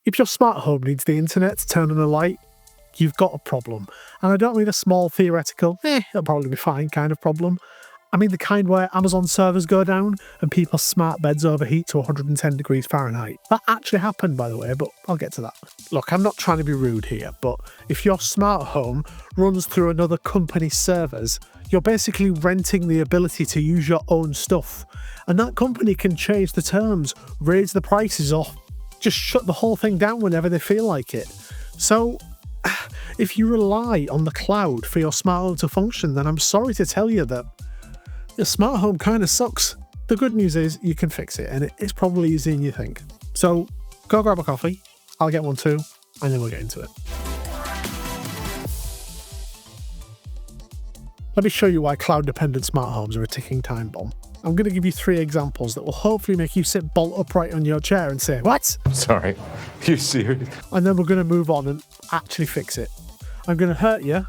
If your smart home needs the internet to turn on a light, you've got a problem. And I don't mean a small theoretical, it'll probably be fine kind of problem. I mean the kind where Amazon servers go down and people's smart beds overheat to 110 degrees Fahrenheit. That actually happened, by the way, but I'll get to that. Look, I'm not trying to be rude here, but if your smart home runs through another company's servers, you're basically renting the ability to use your own stuff. And that company can change the terms, raise the prices, or just shut the whole thing down whenever they feel like it. So, if you rely on the cloud for your smart home to function, then I'm sorry to tell you that your smart home kind of sucks. The good news is you can fix it, and it's probably easier than you think. So go grab a coffee, I'll get one too, and then we'll get into it. Let me show you why cloud-dependent smart homes are a ticking time bomb. I'm going to give you 3 examples that will hopefully make you sit bolt upright on your chair and say, "What?" Sorry, you serious? And then we're going to move on and actually fix it. I'm going to hurt you,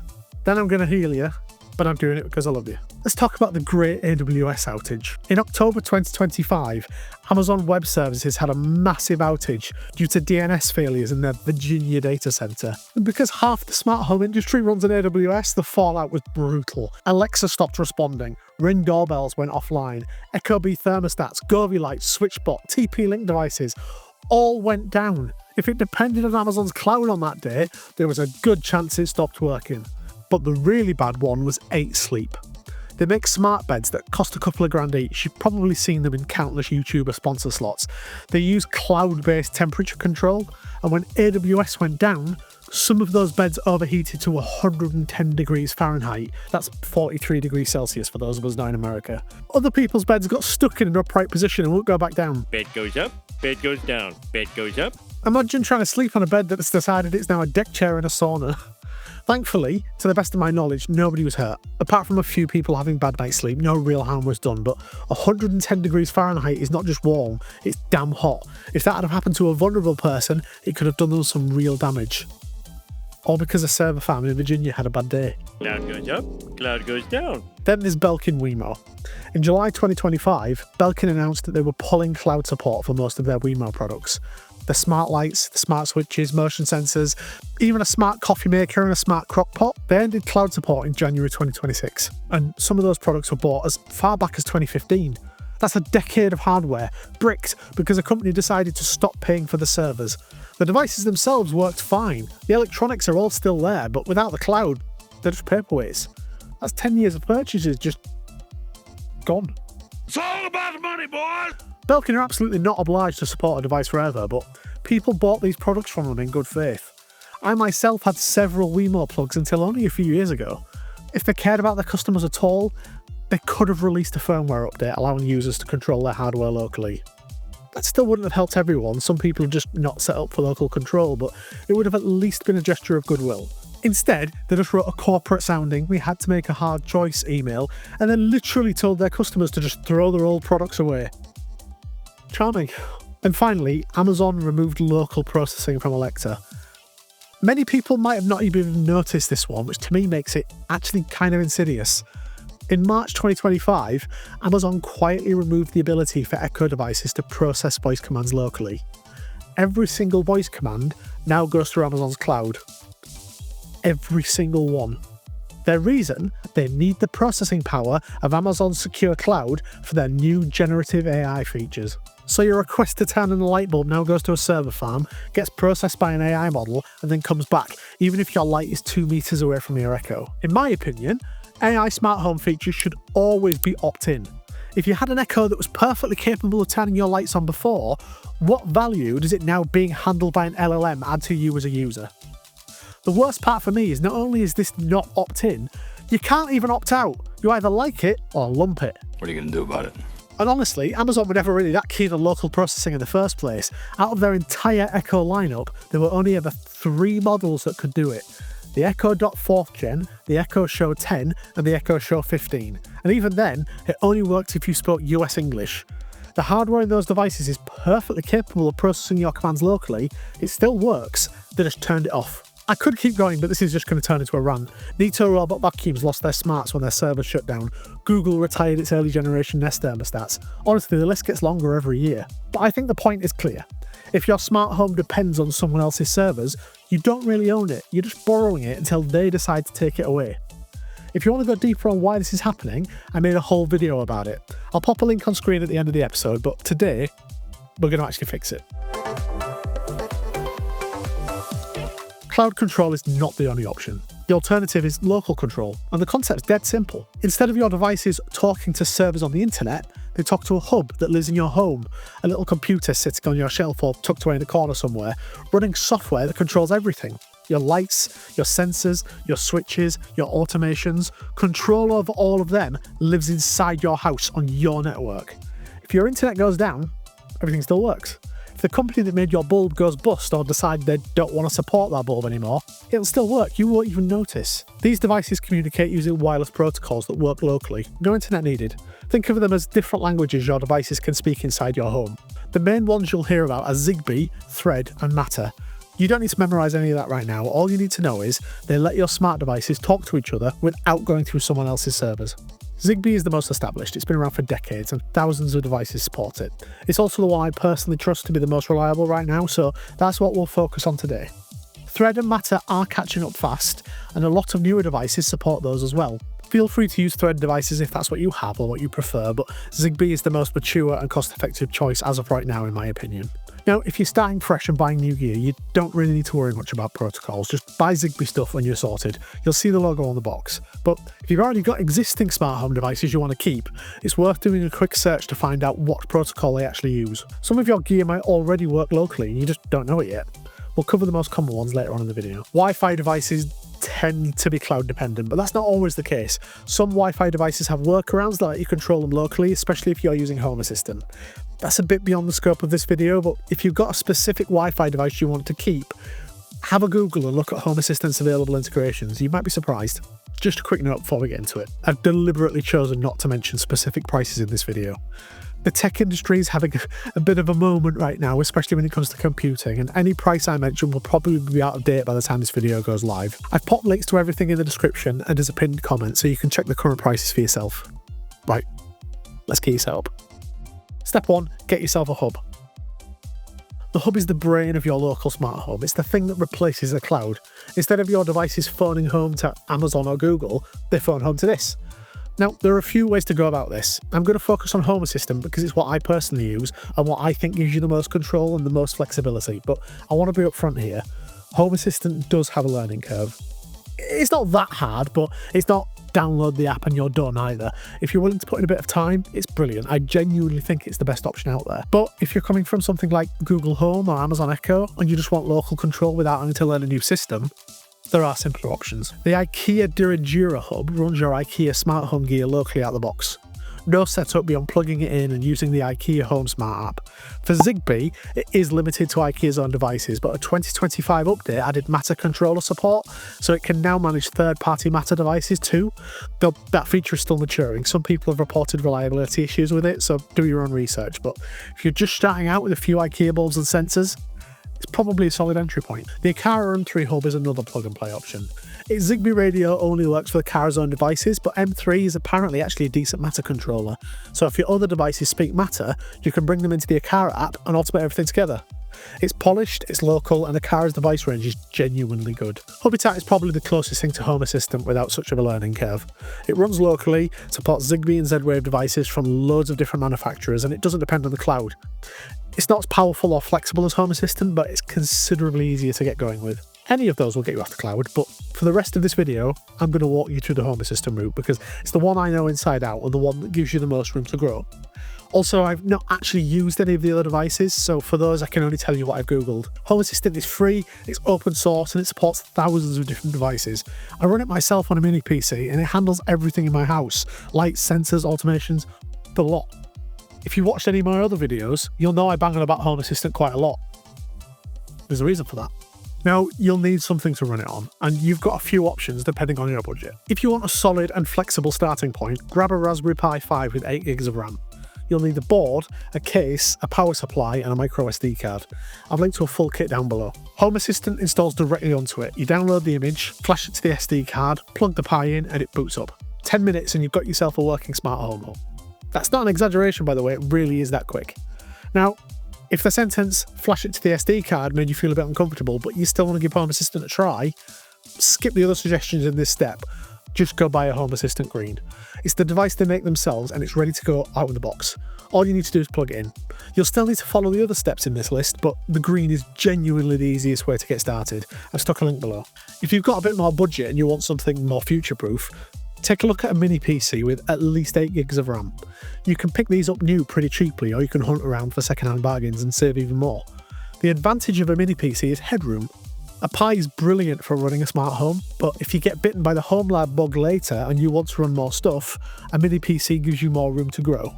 then I'm going to heal you, but I'm doing it because I love you. Let's talk about the great AWS outage. In October 2025, Amazon Web Services had a massive outage due to DNS failures in their Virginia data center. And because half the smart home industry runs on AWS, the fallout was brutal. Alexa stopped responding, Ring doorbells went offline, Echo Bee thermostats, Govee lights, SwitchBot, TP-Link devices all went down. If it depended on Amazon's cloud on that day, there was a good chance it stopped working. But the really bad one was 8 Sleep. They make smart beds that cost a couple of grand each. You've probably seen them in countless YouTuber sponsor slots. They use cloud-based temperature control, and when AWS went down, some of those beds overheated to 110 degrees Fahrenheit. That's 43 degrees Celsius for those of us down in America. Other people's beds got stuck in an upright position and won't go back down. Bed goes up, bed goes down, bed goes up. Imagine trying to sleep on a bed that's decided it's now a deck chair and a sauna. Thankfully, to the best of my knowledge, nobody was hurt. Apart from a few people having bad night's sleep, no real harm was done, but 110 degrees Fahrenheit is not just warm, it's damn hot. If that had happened to a vulnerable person, it could have done them some real damage. All because a server farm in Virginia had a bad day. Cloud goes up, cloud goes down. Then there's Belkin Wemo. In July 2025, Belkin announced that they were pulling cloud support for most of their Wemo products. The smart lights, the smart switches, motion sensors, even a smart coffee maker and a smart crock pot, they ended cloud support in January 2026. And some of those products were bought as far back as 2015. That's a decade of hardware, bricked because a company decided to stop paying for the servers. The devices themselves worked fine. The electronics are all still there, but without the cloud, they're just paperweights. That's 10 years of purchases just gone. It's all about the money, boys! Belkin are absolutely not obliged to support a device forever, but people bought these products from them in good faith. I myself had several Wemo plugs until only a few years ago. If they cared about their customers at all, they could have released a firmware update allowing users to control their hardware locally. That still wouldn't have helped everyone, some people are just not set up for local control, but it would have at least been a gesture of goodwill. Instead, they just wrote a corporate sounding, "we had to make a hard choice" email, and then literally told their customers to just throw their old products away. Charming. And finally, Amazon removed local processing from Alexa. Many people might have not even noticed this one, which to me makes it actually kind of insidious. In March 2025, Amazon quietly removed the ability for Echo devices to process voice commands locally. Every single voice command now goes through Amazon's cloud. Every single one. Their reason? They need the processing power of Amazon's secure cloud for their new generative AI features. So your request to turn on a light bulb now goes to a server farm, gets processed by an AI model, and then comes back, even if your light is 2 meters away from your Echo. In my opinion, AI smart home features should always be opt-in. If you had an Echo that was perfectly capable of turning your lights on before, what value does it now being handled by an LLM add to you as a user? The worst part for me is not only is this not opt-in, you can't even opt out. You either like it or lump it. What are you going to do about it? And honestly, Amazon were never really that keen on local processing in the first place. Out of their entire Echo lineup, there were only ever 3 models that could do it. The Echo Dot 4th Gen, the Echo Show 10, and the Echo Show 15. And even then, it only worked if you spoke US English. The hardware in those devices is perfectly capable of processing your commands locally. It still works, they just turned it off. I could keep going, but this is just going to turn into a rant. Neato robot vacuums lost their smarts when their servers shut down. Google retired its early generation Nest thermostats. Honestly, the list gets longer every year. But I think the point is clear. If your smart home depends on someone else's servers, you don't really own it. You're just borrowing it until they decide to take it away. If you want to go deeper on why this is happening, I made a whole video about it. I'll pop a link on screen at the end of the episode, but today, we're going to actually fix it. Cloud control is not the only option. The alternative is local control, and the concept's dead simple. Instead of your devices talking to servers on the internet, they talk to a hub that lives in your home, a little computer sitting on your shelf or tucked away in a corner somewhere, running software that controls everything. Your lights, your sensors, your switches, your automations, control over all of them lives inside your house on your network. If your internet goes down, everything still works. If the company that made your bulb goes bust or decide they don't want to support that bulb anymore, it'll still work, you won't even notice. These devices communicate using wireless protocols that work locally, no internet needed. Think of them as different languages your devices can speak inside your home. The main ones you'll hear about are Zigbee, Thread and Matter. You don't need to memorise any of that right now, all you need to know is they let your smart devices talk to each other without going through someone else's servers. Zigbee is the most established, it's been around for decades and thousands of devices support it. It's also the one I personally trust to be the most reliable right now, so that's what we'll focus on today. Thread and Matter are catching up fast, and a lot of newer devices support those as well. Feel free to use Thread devices if that's what you have or what you prefer, but Zigbee is the most mature and cost-effective choice as of right now in my opinion. Now, if you're starting fresh and buying new gear, you don't really need to worry much about protocols. Just buy Zigbee stuff when you're sorted. You'll see the logo on the box. But if you've already got existing smart home devices you want to keep, it's worth doing a quick search to find out what protocol they actually use. Some of your gear might already work locally and you just don't know it yet. We'll cover the most common ones later on in the video. Wi-Fi devices tend to be cloud dependent, but that's not always the case. Some Wi-Fi devices have workarounds that let you control them locally, especially if you're using Home Assistant. That's a bit beyond the scope of this video, but if you've got a specific Wi-Fi device you want to keep, have a Google and look at Home Assistant's available integrations. You might be surprised. Just a quick note before we get into it. I've deliberately chosen not to mention specific prices in this video. The tech industry is having a bit of a moment right now, especially when it comes to computing, and any price I mention will probably be out of date by the time this video goes live. I've popped links to everything in the description and as a pinned comment so you can check the current prices for yourself. Right, let's get you set up. Step 1, get yourself a hub. The hub is the brain of your local smart home. It's the thing that replaces the cloud. Instead of your devices phoning home to Amazon or Google, they phone home to this. Now, there are a few ways to go about this. I'm going to focus on Home Assistant because it's what I personally use and what I think gives you the most control and the most flexibility, but I want to be upfront here. Home Assistant does have a learning curve. It's not that hard, but it's not download the app and you're done either. If you're willing to put in a bit of time, it's brilliant. I genuinely think it's the best option out there. But if you're coming from something like Google Home or Amazon Echo and you just want local control without having to learn a new system, there are simpler options. The IKEA Dura hub runs your IKEA smart home gear locally out the box. No setup beyond plugging it in and using the IKEA Home Smart app. For Zigbee, it is limited to IKEA's own devices, but a 2025 update added Matter controller support, so it can now manage third-party Matter devices too. Though that feature is still maturing. Some people have reported reliability issues with it, so do your own research. But if you're just starting out with a few IKEA bulbs and sensors, it's probably a solid entry point. The Aqara M3 hub is another plug-and-play option. Its Zigbee radio only works for the car's own devices, but M3 is apparently actually a decent Matter controller. So if your other devices speak Matter, you can bring them into the Aqara app and automate everything together. It's polished, it's local, and Aqara's device range is genuinely good. Habitat is probably the closest thing to Home Assistant without such of a learning curve. It runs locally, supports Zigbee and Z-Wave devices from loads of different manufacturers, and it doesn't depend on the cloud. It's not as powerful or flexible as Home Assistant, but it's considerably easier to get going with. Any of those will get you off the cloud, but for the rest of this video, I'm going to walk you through the Home Assistant route because it's the one I know inside out and the one that gives you the most room to grow. Also, I've not actually used any of the other devices, so for those I can only tell you what I've googled. Home Assistant is free, it's open source, and it supports thousands of different devices. I run it myself on a mini PC, and it handles everything in my house. Lights, sensors, automations, the lot. If you watched any of my other videos, you'll know I bang on about Home Assistant quite a lot. There's a reason for that. Now, you'll need something to run it on, and you've got a few options depending on your budget. If you want a solid and flexible starting point, grab a Raspberry Pi 5 with 8 gigs of RAM. you'll need a board, a case, a power supply and a micro SD card. I've linked to a full kit down below. Home Assistant installs directly onto it. You download the image, flash it to the SD card, plug the Pi in and it boots up. 10 minutes and you've got yourself a working smart home hub. That's not an exaggeration, by the way, it really is that quick. Now, if the sentence flash it to the SD card made you feel a bit uncomfortable but you still want to give Home Assistant a try, skip the other suggestions in this step. Just go buy a Home Assistant Green. It's the device they make themselves and it's ready to go out of the box. All you need to do is plug it in. You'll still need to follow the other steps in this list, but the Green is genuinely the easiest way to get started. I've stuck a link below. If you've got a bit more budget and you want something more future-proof, take a look at a mini PC with at least 8 gigs of RAM. You can pick these up new pretty cheaply, or you can hunt around for second-hand bargains and save even more. The advantage of a mini PC is headroom. A Pi is brilliant for running a smart home, but if you get bitten by the home lab bug later and you want to run more stuff, a mini PC gives you more room to grow.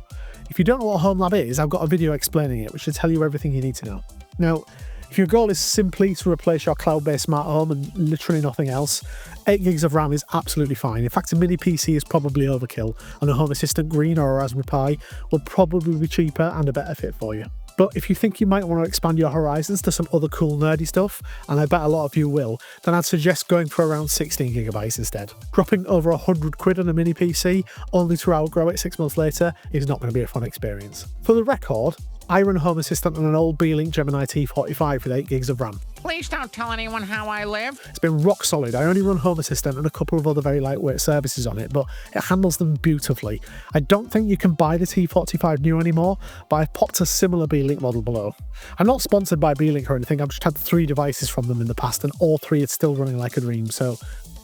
If you don't know what home lab is, I've got a video explaining it, which will tell you everything you need to know. Now, if your goal is simply to replace your cloud-based smart home and literally nothing else, 8 gigs of RAM is absolutely fine. In fact, a mini PC is probably overkill, and a Home Assistant Green or a Raspberry Pi will probably be cheaper and a better fit for you. But if you think you might want to expand your horizons to some other cool nerdy stuff, and I bet a lot of you will, then I'd suggest going for around 16GB instead. Dropping over £100 on a mini PC, only to outgrow it 6 months later, is not going to be a fun experience. For the record, I run Home Assistant on an old Beelink Gemini T45 with 8 gigs of RAM. Please don't tell anyone how I live. It's been rock solid. I only run Home Assistant and a couple of other very lightweight services on it, but it handles them beautifully. I don't think you can buy the T45 new anymore, but I've popped a similar Beelink model below. I'm not sponsored by Beelink or anything, I've just had 3 devices from them in the past and all 3 are still running like a dream, so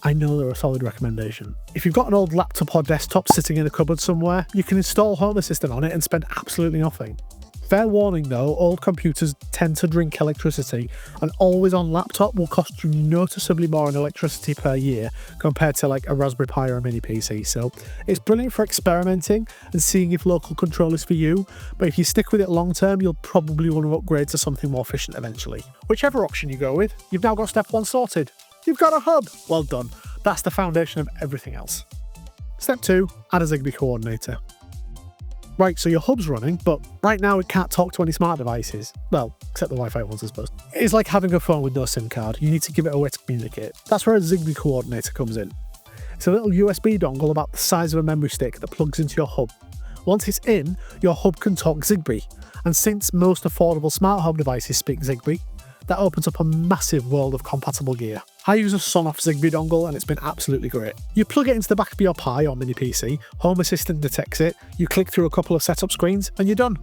I know they're a solid recommendation. If you've got an old laptop or desktop sitting in a cupboard somewhere, you can install Home Assistant on it and spend absolutely nothing. Fair warning though, old computers tend to drink electricity. An always-on laptop will cost you noticeably more in electricity per year compared to like a Raspberry Pi or a mini PC, so it's brilliant for experimenting and seeing if local control is for you, but if you stick with it long term, you'll probably want to upgrade to something more efficient eventually. Whichever option you go with, you've now got step 1 sorted. You've got a hub! Well done. That's the foundation of everything else. Step 2, add a Zigbee coordinator. Right, so your hub's running, but right now it can't talk to any smart devices. Well, except the Wi-Fi ones, I suppose. It's like having a phone with no SIM card. You need to give it a way to communicate. That's where a Zigbee coordinator comes in. It's a little USB dongle about the size of a memory stick that plugs into your hub. Once it's in, your hub can talk Zigbee. And since most affordable smart home devices speak Zigbee, that opens up a massive world of compatible gear. I use a Sonoff Zigbee dongle and it's been absolutely great. You plug it into the back of your Pi or mini PC, Home Assistant detects it, you click through a couple of setup screens and you're done.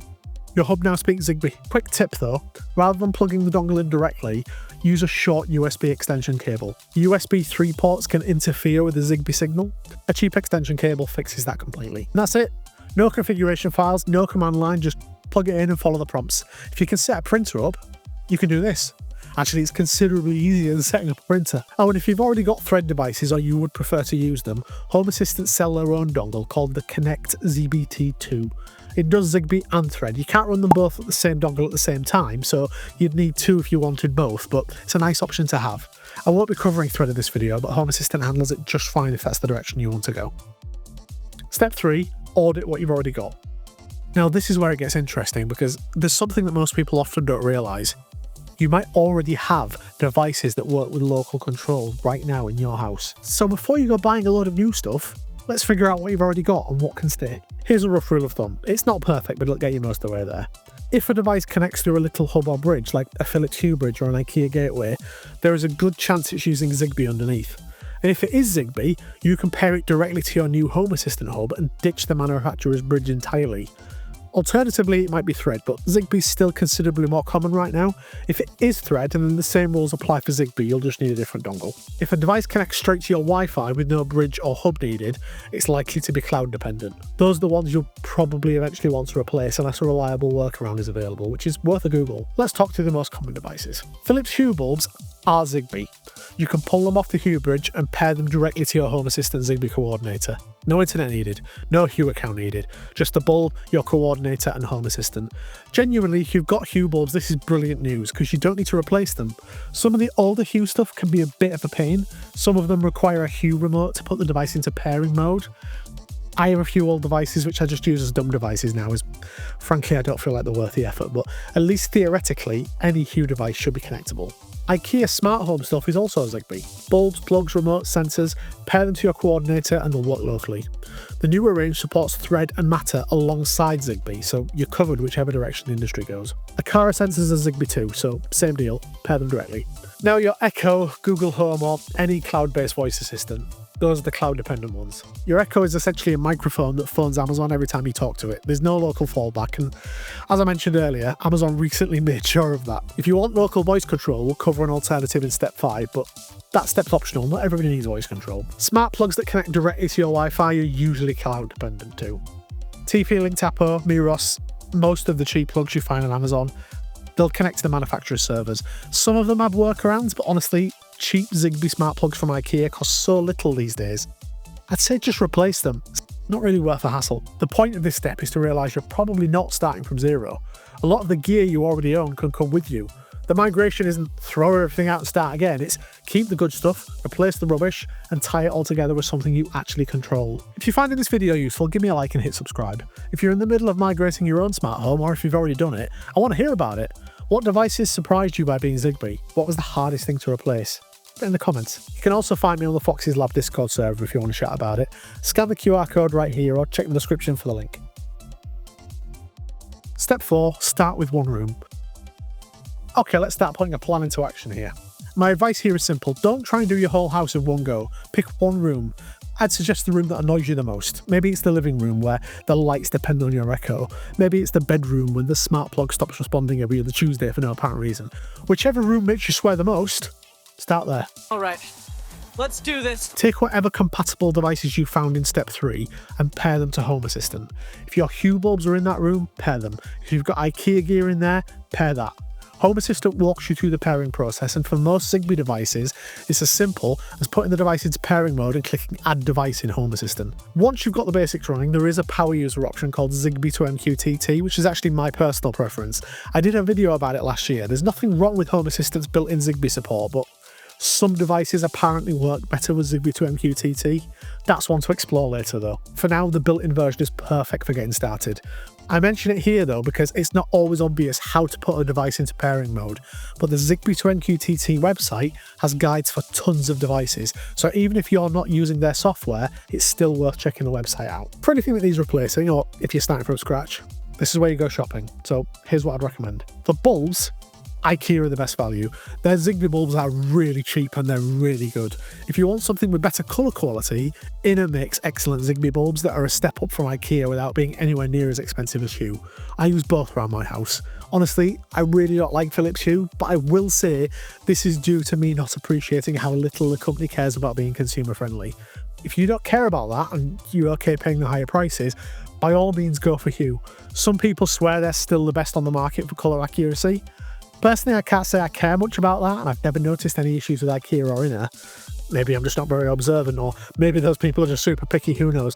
Your hub now speaks Zigbee. Quick tip though, rather than plugging the dongle in directly, use a short USB extension cable. USB 3 ports can interfere with the Zigbee signal. A cheap extension cable fixes that completely. And that's it. No configuration files, no command line, just plug it in and follow the prompts. If you can set a printer up, you can do this. Actually, it's considerably easier than setting up a printer. Oh, and if you've already got Thread devices or you would prefer to use them, Home Assistant sell their own dongle called the Connect ZBT2. It does Zigbee and Thread. You can't run them both at the same dongle at the same time, so you'd need 2 if you wanted both, but it's a nice option to have. I won't be covering Thread in this video, but Home Assistant handles it just fine if that's the direction you want to go. Step 3, audit what you've already got. Now this is where it gets interesting because there's something that most people often don't realise. You might already have devices that work with local control right now in your house. So before you go buying a load of new stuff, let's figure out what you've already got and what can stay. Here's a rough rule of thumb. It's not perfect, but it'll get you most of the way there. If a device connects through a little hub or bridge, like a Philips Hue bridge or an IKEA gateway, there is a good chance it's using Zigbee underneath. And if it is Zigbee, you can pair it directly to your new Home Assistant hub and ditch the manufacturer's bridge entirely. Alternatively, it might be Thread, but Zigbee's still considerably more common right now. If it is Thread, and then the same rules apply for Zigbee, you'll just need a different dongle. If a device connects straight to your Wi-Fi with no bridge or hub needed, it's likely to be cloud dependent. Those are the ones you'll probably eventually want to replace unless a reliable workaround is available, which is worth a Google. Let's talk through the most common devices. Philips Hue bulbs are Zigbee. You can pull them off the Hue bridge and pair them directly to your Home Assistant Zigbee coordinator. No internet needed, no Hue account needed, just the bulb, your coordinator and Home Assistant. Genuinely, if you've got Hue bulbs, this is brilliant news because you don't need to replace them. Some of the older Hue stuff can be a bit of a pain. Some of them require a Hue remote to put the device into pairing mode. I have a few old devices which I just use as dumb devices now, as frankly I don't feel like they're worth the effort, but at least theoretically, any Hue device should be connectable. IKEA smart home stuff is also Zigbee. Bulbs, plugs, remote sensors, pair them to your coordinator and they'll work locally. The newer range supports Thread and Matter alongside Zigbee, so you're covered whichever direction the industry goes. Aqara sensors are Zigbee too, so same deal, pair them directly. Now your Echo, Google Home or any cloud-based voice assistant. Those are the cloud-dependent ones. Your Echo is essentially a microphone that phones Amazon every time you talk to it. There's no local fallback, and as I mentioned earlier, Amazon recently made sure of that. If you want local voice control, we'll cover an alternative in step 5, but that step's optional. Not everybody needs voice control. Smart plugs that connect directly to your Wi-Fi are usually cloud-dependent too. TP-Link, Tapo, Miros, most of the cheap plugs you find on Amazon, they'll connect to the manufacturer's servers. Some of them have workarounds, but honestly, cheap Zigbee smart plugs from IKEA cost so little these days. I'd say just replace them. It's not really worth the hassle. The point of this step is to realise you're probably not starting from zero. A lot of the gear you already own can come with you. The migration isn't throw everything out and start again, it's keep the good stuff, replace the rubbish, and tie it all together with something you actually control. If you're finding this video useful, give me a like and hit subscribe. If you're in the middle of migrating your own smart home, or if you've already done it, I want to hear about it. What devices surprised you by being Zigbee? What was the hardest thing to replace? Put it in the comments. You can also find me on the Foxy's Lab Discord server if you want to chat about it. Scan the QR code right here or check the description for the link. Step 4, start with one room. Okay, let's start putting a plan into action here. My advice here is simple. Don't try and do your whole house in one go. Pick one room. I'd suggest the room that annoys you the most. Maybe it's the living room where the lights depend on your Echo. Maybe it's the bedroom when the smart plug stops responding every other Tuesday for no apparent reason. Whichever room makes you swear the most, start there. Alright, let's do this. Take whatever compatible devices you found in step 3 and pair them to Home Assistant. If your Hue bulbs are in that room, pair them. If you've got IKEA gear in there, pair that. Home Assistant walks you through the pairing process, and for most Zigbee devices, it's as simple as putting the device into pairing mode and clicking Add Device in Home Assistant. Once you've got the basics running, there is a power user option called Zigbee to MQTT, which is actually my personal preference. I did a video about it last year. There's nothing wrong with Home Assistant's built-in Zigbee support, but some devices apparently work better with Zigbee to MQTT. That's one to explore later though. For now, the built-in version is perfect for getting started. I mention it here though because it's not always obvious how to put a device into pairing mode, but the Zigbee to MQTT website has guides for tons of devices, so even if you're not using their software, it's still worth checking the website out. For anything that needs replacing, or if you're starting from scratch, this is where you go shopping, so here's what I'd recommend. For bulbs, IKEA are the best value. Their Zigbee bulbs are really cheap and they're really good. If you want something with better colour quality, Inner makes excellent Zigbee bulbs that are a step up from IKEA without being anywhere near as expensive as Hue. I use both around my house. Honestly, I really don't like Philips Hue, but I will say this is due to me not appreciating how little the company cares about being consumer friendly. If you don't care about that and you're okay paying the higher prices, by all means go for Hue. Some people swear they're still the best on the market for colour accuracy. Personally, I can't say I care much about that, and I've never noticed any issues with IKEA or Inner. Maybe I'm just not very observant, or maybe those people are just super picky, who knows.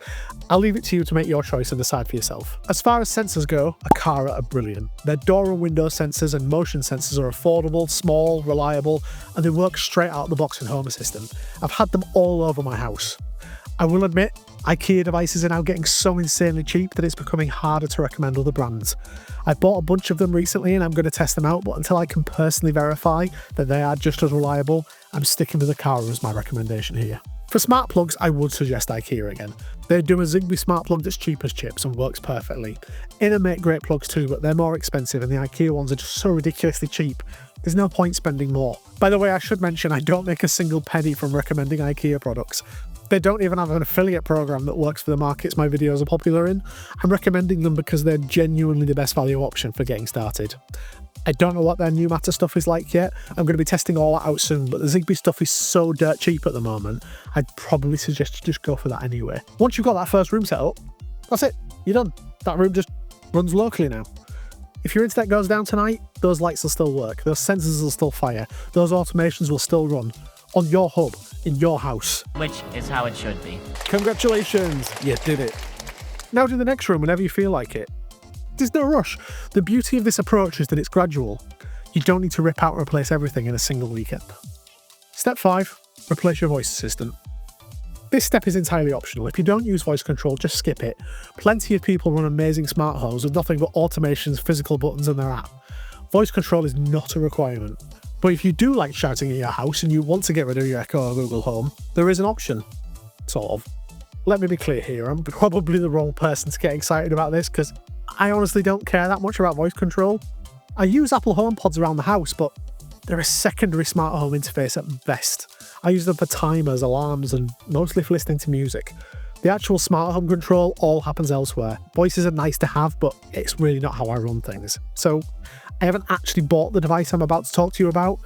I'll leave it to you to make your choice and decide for yourself. As far as sensors go, Aqara are brilliant. Their door and window sensors and motion sensors are affordable, small, reliable, and they work straight out of the box in Home Assistant. I've had them all over my house. I will admit, IKEA devices are now getting so insanely cheap that it's becoming harder to recommend other brands. I've bought a bunch of them recently and I'm going to test them out, but until I can personally verify that they are just as reliable, I'm sticking with Aqara as my recommendation here. For smart plugs, I would suggest IKEA again. They do a Zigbee smart plug that's cheap as chips and works perfectly. Inner make great plugs too, but they're more expensive and the IKEA ones are just so ridiculously cheap. There's no point spending more. By the way, I should mention I don't make a single penny from recommending IKEA products. They don't even have an affiliate program that works for the markets my videos are popular in. I'm recommending them because they're genuinely the best value option for getting started. I don't know what their new Matter stuff is like yet. I'm going to be testing all that out soon, but the Zigbee stuff is so dirt cheap at the moment, I'd probably suggest you just go for that anyway. Once you've got that first room set up, that's it, you're done. That room just runs locally now. If your internet goes down tonight, those lights will still work, those sensors will still fire, those automations will still run on your hub, in your house. Which is how it should be. Congratulations, you did it. Now do the next room whenever you feel like it. There's no rush. The beauty of this approach is that it's gradual. You don't need to rip out and replace everything in a single weekend. Step 5, replace your voice assistant. This step is entirely optional. If you don't use voice control, just skip it. Plenty of people run amazing smart homes with nothing but automations, physical buttons in their app. Voice control is not a requirement. But if you do like shouting at your house and you want to get rid of your Echo or Google Home, there is an option. Sort of. Let me be clear here, I'm probably the wrong person to get excited about this because I honestly don't care that much about voice control. I use Apple HomePods around the house, but they're a secondary smart home interface at best. I use them for timers, alarms, and mostly for listening to music. The actual smart home control all happens elsewhere. Voices are nice to have, but it's really not how I run things. So I haven't actually bought the device I'm about to talk to you about.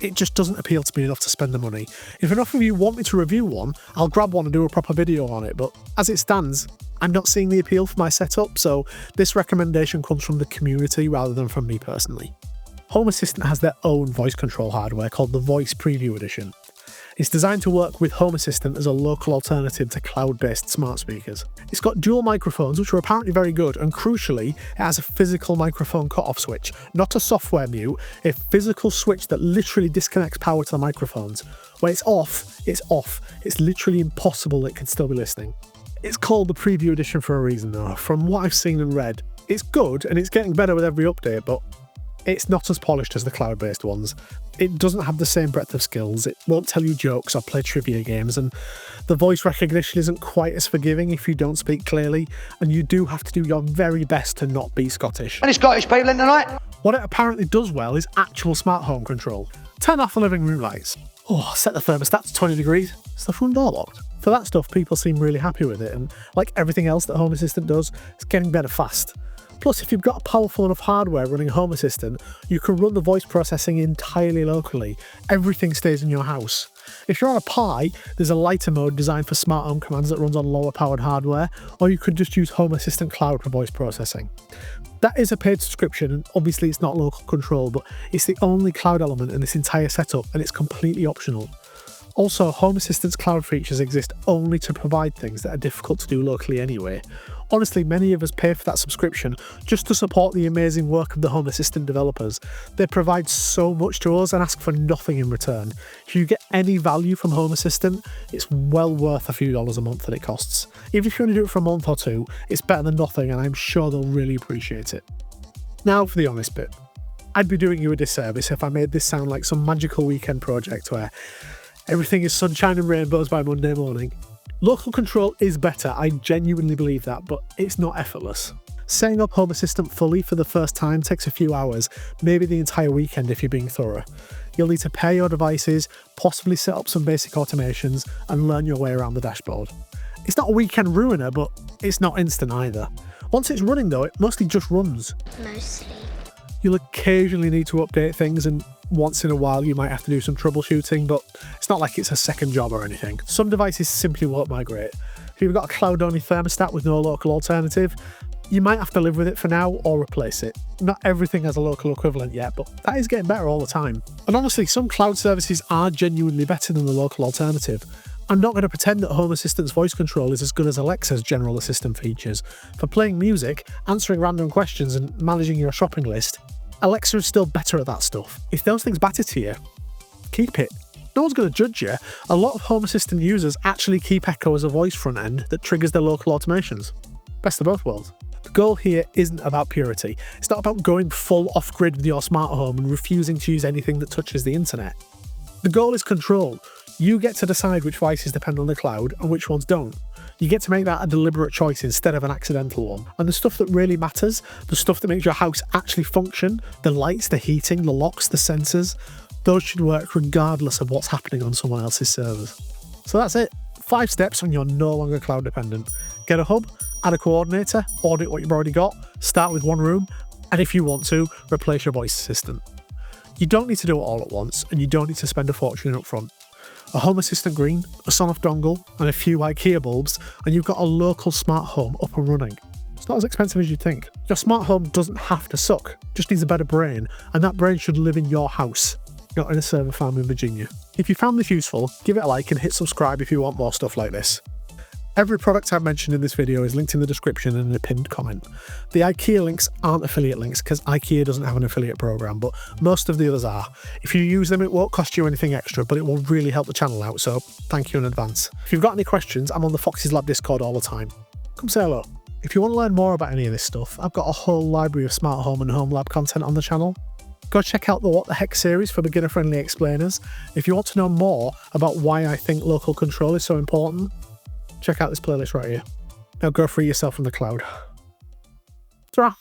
It just doesn't appeal to me enough to spend the money. If enough of you want me to review one, I'll grab one and do a proper video on it, but as it stands, I'm not seeing the appeal for my setup, so this recommendation comes from the community rather than from me personally. Home Assistant has their own voice control hardware called the Voice Preview Edition. It's designed to work with Home Assistant as a local alternative to cloud-based smart speakers. It's got dual microphones, which are apparently very good, and crucially, it has a physical microphone cut-off switch, not a software mute, a physical switch that literally disconnects power to the microphones. When it's off, it's off. It's literally impossible it could still be listening. It's called the Preview Edition for a reason though. From what I've seen and read, it's good and it's getting better with every update, but it's not as polished as the cloud-based ones. It doesn't have the same breadth of skills, it won't tell you jokes or play trivia games, and the voice recognition isn't quite as forgiving if you don't speak clearly, and you do have to do your very best to not be Scottish. Any Scottish people in tonight? What it apparently does well is actual smart home control. Turn off the living room lights. Oh, set the thermostat to 20 degrees. Is the front door locked? For that stuff, people seem really happy with it, and like everything else that Home Assistant does, it's getting better fast. Plus, if you've got powerful enough hardware running Home Assistant, you can run the voice processing entirely locally. Everything stays in your house. If you're on a Pi, there's a lighter mode designed for smart home commands that runs on lower powered hardware, or you could just use Home Assistant Cloud for voice processing. That is a paid subscription, and obviously it's not local control, but it's the only cloud element in this entire setup, and it's completely optional. Also, Home Assistant's cloud features exist only to provide things that are difficult to do locally anyway. Honestly, many of us pay for that subscription just to support the amazing work of the Home Assistant developers. They provide so much to us and ask for nothing in return. If you get any value from Home Assistant, it's well worth a few dollars a month that it costs. Even if you want to do it for a month or two, it's better than nothing, and I'm sure they'll really appreciate it. Now for the honest bit. I'd be doing you a disservice if I made this sound like some magical weekend project where everything is sunshine and rainbows by Monday morning. Local control is better, I genuinely believe that, but it's not effortless. Setting up Home Assistant fully for the first time takes a few hours, maybe the entire weekend if you're being thorough. You'll need to pair your devices, possibly set up some basic automations, and learn your way around the dashboard. It's not a weekend ruiner, but it's not instant either. Once it's running though, it mostly just runs. Mostly. You'll occasionally need to update things, and once in a while you might have to do some troubleshooting, but it's not like it's a second job or anything. Some devices simply won't migrate. If you've got a cloud-only thermostat with no local alternative, you might have to live with it for now or replace it. Not everything has a local equivalent yet, but that is getting better all the time. And honestly, some cloud services are genuinely better than the local alternative. I'm not going to pretend that Home Assistant's voice control is as good as Alexa's general assistant features. For playing music, answering random questions, and managing your shopping list, Alexa is still better at that stuff. If those things matter to you, keep it. No one's going to judge you. A lot of Home Assistant users actually keep Echo as a voice front end that triggers their local automations. Best of both worlds. The goal here isn't about purity. It's not about going full off-grid with your smart home and refusing to use anything that touches the internet. The goal is control. You get to decide which devices depend on the cloud and which ones don't. You get to make that a deliberate choice instead of an accidental one. And the stuff that really matters, the stuff that makes your house actually function, the lights, the heating, the locks, the sensors, those should work regardless of what's happening on someone else's servers. So that's it. 5 steps and you're no longer cloud dependent. Get a hub, add a coordinator, audit what you've already got, start with one room, and if you want to, replace your voice assistant. You don't need to do it all at once, and you don't need to spend a fortune up front. A Home Assistant Green, a Sonoff dongle, and a few IKEA bulbs, and you've got a local smart home up and running. It's not as expensive as you'd think. Your smart home doesn't have to suck, just needs a better brain, and that brain should live in your house, not in a server farm in Virginia. If you found this useful, give it a like and hit subscribe if you want more stuff like this. Every product I've mentioned in this video is linked in the description and in a pinned comment. The IKEA links aren't affiliate links because IKEA doesn't have an affiliate program, but most of the others are. If you use them, it won't cost you anything extra, but it will really help the channel out, so thank you in advance. If you've got any questions, I'm on the Foxy's Lab Discord all the time. Come say hello. If you want to learn more about any of this stuff, I've got a whole library of smart home and home lab content on the channel. Go check out the What the Heck series for beginner-friendly explainers. If you want to know more about why I think local control is so important, check out this playlist right here. Now go free yourself from the cloud. Ta-ra!